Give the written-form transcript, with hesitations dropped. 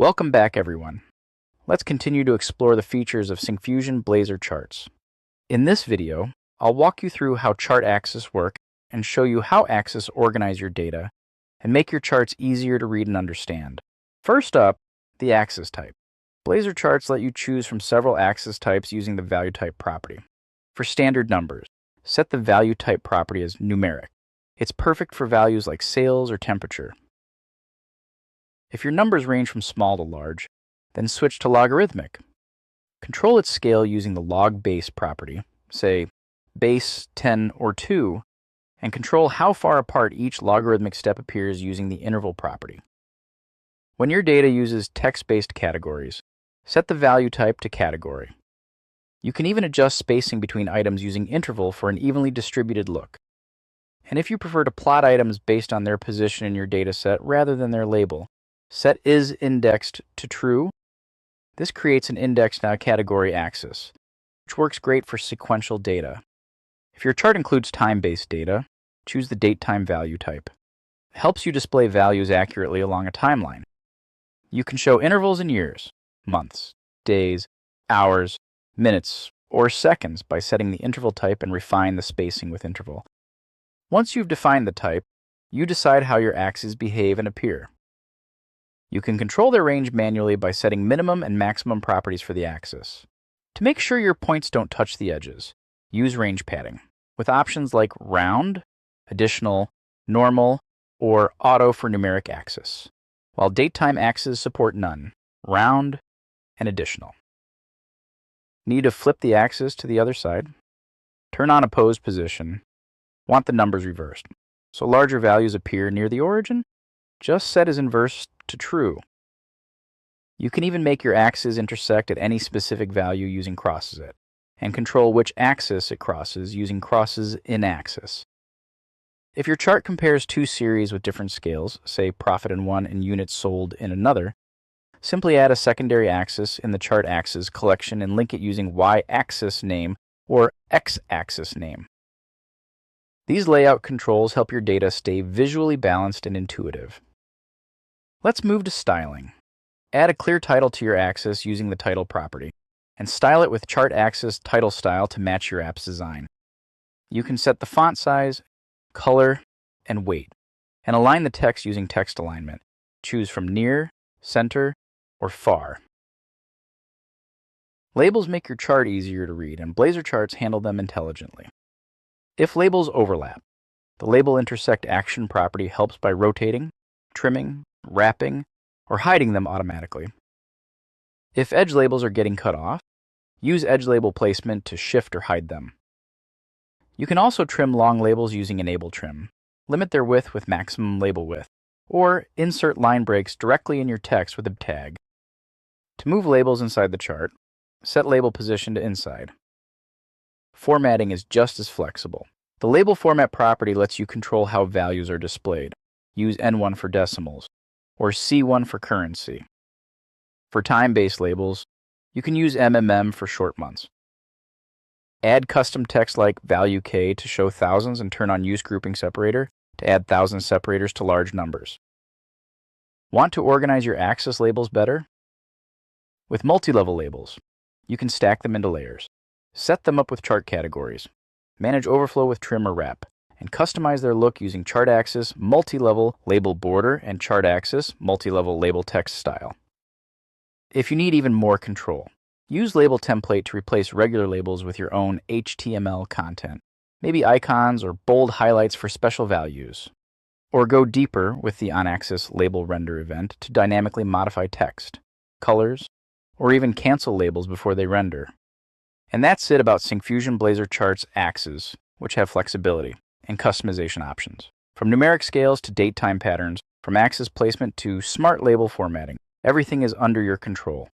Welcome back, everyone. Let's continue to explore the features of Syncfusion Blazor Charts. In this video, I'll walk you through how chart axes work and show you how axes organize your data and make your charts easier to read and understand. First up, the axis type. Blazor charts let you choose from several axis types using the value type property. For standard numbers, set the value type property as numeric. It's perfect for values like sales or temperature. If your numbers range from small to large, then switch to logarithmic. Control its scale using the log base property, say base 10 or 2, and control how far apart each logarithmic step appears using the interval property. When your data uses text-based categories, set the value type to category. You can even adjust spacing between items using interval for an evenly distributed look. And if you prefer to plot items based on their position in your dataset rather than their label, set isIndexed to true. This creates an indexed category axis, which works great for sequential data. If your chart includes time-based data, choose the date-time value type. It helps you display values accurately along a timeline. You can show intervals in years, months, days, hours, minutes, or seconds by setting the interval type and refine the spacing with interval. Once you've defined the type, you decide how your axes behave and appear. You can control their range manually by setting minimum and maximum properties for the axis. To make sure your points don't touch the edges, use range padding, with options like round, additional, normal, or auto for numeric axis, while date-time axes support none, round, and additional. Need to flip the axis to the other side? Turn on opposed position. Want the numbers reversed, so larger values appear near the origin? Just set as inverse to true. You can even make your axes intersect at any specific value using crosses and control which axis it crosses using crosses in axis. If your chart compares two series with different scales, say profit in one and units sold in another, simply add a secondary axis in the chart axes collection and link it using y-axis name or x-axis name. These layout controls help your data stay visually balanced and intuitive. Let's move to styling. Add a clear title to your axis using the title property, and style it with chart axis title style to match your app's design. You can set the font size, color, and weight, and align the text using text alignment. Choose from near, center, or far. Labels make your chart easier to read, and Blazor charts handle them intelligently. If labels overlap, the label intersect action property helps by rotating, trimming, wrapping, or hiding them automatically. If edge labels are getting cut off, use edge label placement to shift or hide them. You can also trim long labels using enable trim, limit their width with maximum label width, or insert line breaks directly in your text with a tag. To move labels inside the chart, set label position to inside. Formatting is just as flexible. The label format property lets you control how values are displayed. Use N1 for decimals, or C1 for currency. For time-based labels, you can use MMM for short months. Add custom text like value K to show thousands and turn on use grouping separator to add thousands separators to large numbers. Want to organize your axis labels better? With multi-level labels, you can stack them into layers. Set them up with chart categories. Manage overflow with trim or wrap, and customize their look using chart axis multi-level label border and chart axis multi-level label text style. If you need even more control, use label template to replace regular labels with your own HTML content, maybe icons or bold highlights for special values. Or go deeper with the on-axis label render event to dynamically modify text, colors, or even cancel labels before they render. And that's it about Syncfusion Blazor Charts axes, which have flexibility and customization options. From numeric scales to date-time patterns, from axis placement to smart label formatting, everything is under your control.